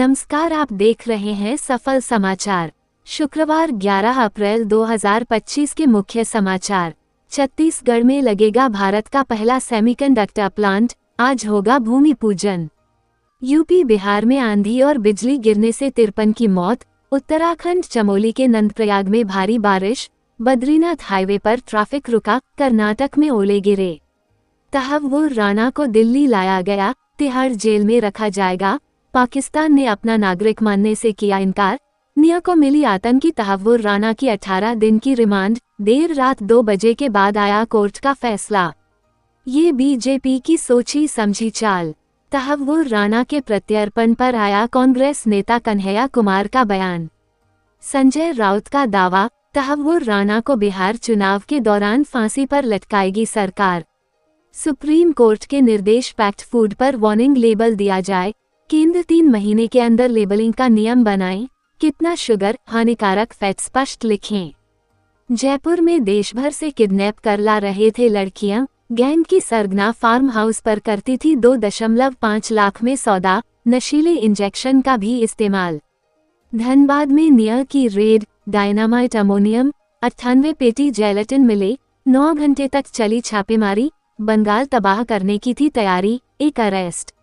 नमस्कार, आप देख रहे हैं सफल समाचार। शुक्रवार 11 अप्रैल 2025 के मुख्य समाचार। छत्तीसगढ़ में लगेगा भारत का पहला सेमीकंडक्टर प्लांट, आज होगा भूमि पूजन। यूपी बिहार में आंधी और बिजली गिरने से 53 की मौत। उत्तराखंड चमोली के नंदप्रयाग में भारी बारिश। बद्रीनाथ हाईवे पर ट्रैफिक रुका। कर्नाटक में ओले गिरे। तहव्वुर राणा को दिल्ली लाया गया, तिहाड़ जेल में रखा जाएगा। पाकिस्तान ने अपना नागरिक मानने से किया इनकार। निया को मिली आतंकी तहव्वुर राणा की 18 दिन की रिमांड। देर रात 2 बजे के बाद आया कोर्ट का फैसला। ये बीजेपी की सोची समझी चाल। तहव्वुर राणा के प्रत्यर्पण पर आया कांग्रेस नेता कन्हैया कुमार का बयान। संजय राउत का दावा, तहव्वुर राणा को बिहार चुनाव के दौरान फांसी पर लटकाएगी सरकार। सुप्रीम कोर्ट के निर्देश, पैक्ड फूड पर वार्निंग लेबल दिया जाए। केंद्र 3 महीने के अंदर लेबलिंग का नियम बनाएं। कितना शुगर, हानिकारक फैट स्पष्ट लिखें। जयपुर में देश भर से किडनैप कर ला रहे थे लड़कियां। गैंग की सरगना फार्म हाउस पर करती थी 2.5 लाख में सौदा। नशीले इंजेक्शन का भी इस्तेमाल। धनबाद में निया की रेड, डायनामाइट, अमोनियम, 98 पेटी जेलेटिन मिले। 9 घंटे तक चली छापेमारी। बंगाल तबाह करने की थी तैयारी, एक अरेस्ट।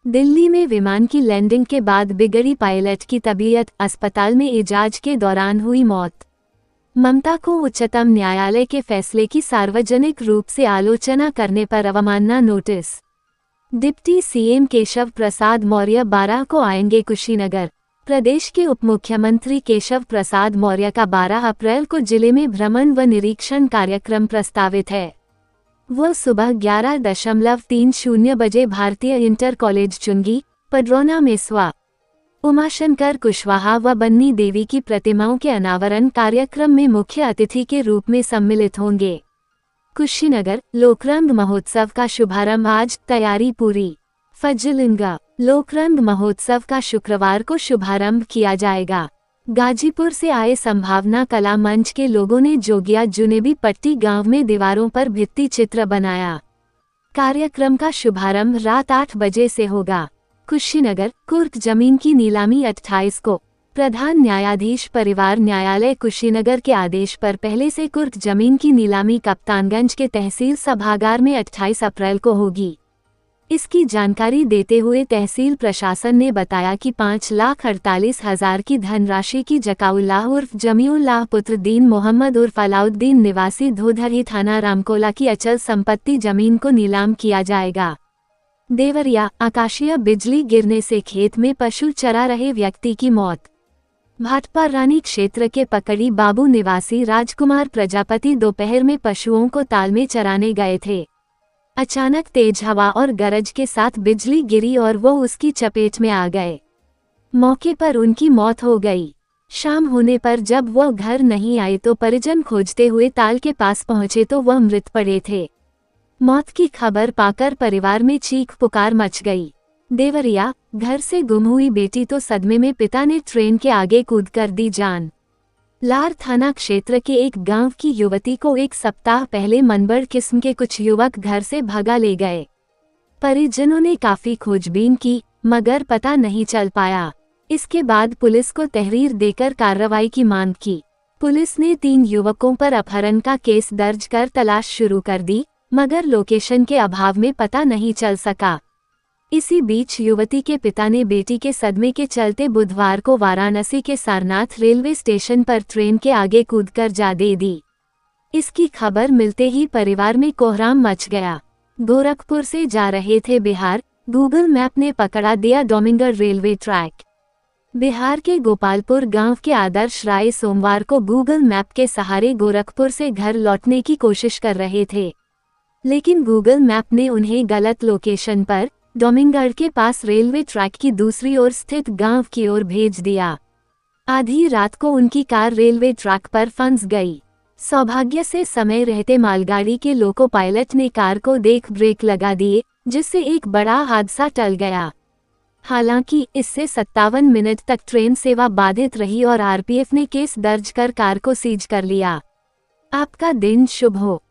दिल्ली में विमान की लैंडिंग के बाद बिगड़ी पायलट की तबीयत, अस्पताल में इलाज के दौरान हुई मौत। ममता को उच्चतम न्यायालय के फैसले की सार्वजनिक रूप से आलोचना करने पर अवमानना notice. Deputy CM Keshav Prasad Maurya 12 को आएंगे कुशीनगर। प्रदेश के उप मुख्यमंत्री केशव प्रसाद मौर्य का 12 अप्रैल को जिले में भ्रमण व निरीक्षण कार्यक्रम प्रस्तावित है। वह सुबह 11:30 बजे भारतीय इंटर कॉलेज चुंगी, पडरौना में स्व. उमाशंकर कुशवाहा व बन्नी देवी की प्रतिमाओं के अनावरण कार्यक्रम में मुख्य अतिथि के रूप में सम्मिलित होंगे। कुशीनगर लोकरंग महोत्सव का शुभारंभ आज, तैयारी पूरी। फजलिंगा लोकरंग महोत्सव का शुक्रवार को शुभारंभ किया जाएगा। गाजीपुर से आए संभावना कला मंच के लोगों ने जोगिया जुनेबी पट्टी गांव में दीवारों पर भित्ति चित्र बनाया। कार्यक्रम का शुभारंभ रात 8 बजे से होगा। कुशीनगर कुर्क जमीन की नीलामी 28 को। प्रधान न्यायाधीश परिवार न्यायालय कुशीनगर के आदेश पर पहले से कुर्क जमीन की नीलामी कप्तानगंज के तहसील सभागार में 28 अप्रैल को होगी। इसकी जानकारी देते हुए तहसील प्रशासन ने बताया कि 5,48,000 की धनराशि की जकाउल्लाह उर्फ जमीउल्लाह पुत्र दीन मोहम्मद उर्फ अलाउद्दीन निवासी धोधरी थाना रामकोला की अचल संपत्ति जमीन को नीलाम किया जाएगा। देवरिया आकाशीय बिजली गिरने से खेत में पशु चरा रहे व्यक्ति की मौत। भाटपा रानी क्षेत्र के पकड़ी बाबू निवासी राजकुमार प्रजापति दोपहर में पशुओं को ताल में चराने गए थे। अचानक तेज हवा और गरज के साथ बिजली गिरी और वो उसकी चपेट में आ गए। मौके पर उनकी मौत हो गई। शाम होने पर जब वो घर नहीं आए तो परिजन खोजते हुए ताल के पास पहुंचे तो वह मृत पड़े थे। मौत की खबर पाकर परिवार में चीख पुकार मच गई। देवरिया घर से गुम हुई बेटी तो सदमे में पिता ने ट्रेन के आगे कूदकर दी जान। लार थाना क्षेत्र के एक गांव की युवती को 1 सप्ताह पहले मनबड़ किस्म के कुछ युवक घर से भगा ले गए। परिजनों ने काफी खोजबीन की मगर पता नहीं चल पाया। इसके बाद पुलिस को तहरीर देकर कार्रवाई की मांग की। पुलिस ने 3 युवकों पर अपहरण का केस दर्ज कर तलाश शुरू कर दी मगर लोकेशन के अभाव में पता नहीं चल सका। इसी बीच युवती के पिता ने बेटी के सदमे के चलते बुधवार को वाराणसी के सारनाथ रेलवे स्टेशन पर ट्रेन के आगे कूदकर जान दे दी। इसकी खबर मिलते ही परिवार में कोहराम मच गया। गोरखपुर से जा रहे थे बिहार, गूगल मैप ने पकड़ा दिया डोमिंगर रेलवे ट्रैक। बिहार के गोपालपुर गांव के आदर्श राय सोमवार को गूगल मैप के सहारे गोरखपुर से घर लौटने की कोशिश कर रहे थे, लेकिन गूगल मैप ने उन्हें गलत लोकेशन पर डोमिंगर के पास रेलवे ट्रैक की दूसरी ओर स्थित गांव की ओर भेज दिया। आधी रात को उनकी कार रेलवे ट्रैक पर फंस गई। सौभाग्य से समय रहते मालगाड़ी के लोको पायलट ने कार को देख ब्रेक लगा दिए, जिससे एक बड़ा हादसा टल गया। हालांकि इससे 57 मिनट तक ट्रेन सेवा बाधित रही और आरपीएफ ने केस दर्ज कर कार को सीज कर लिया। आपका दिन शुभ हो।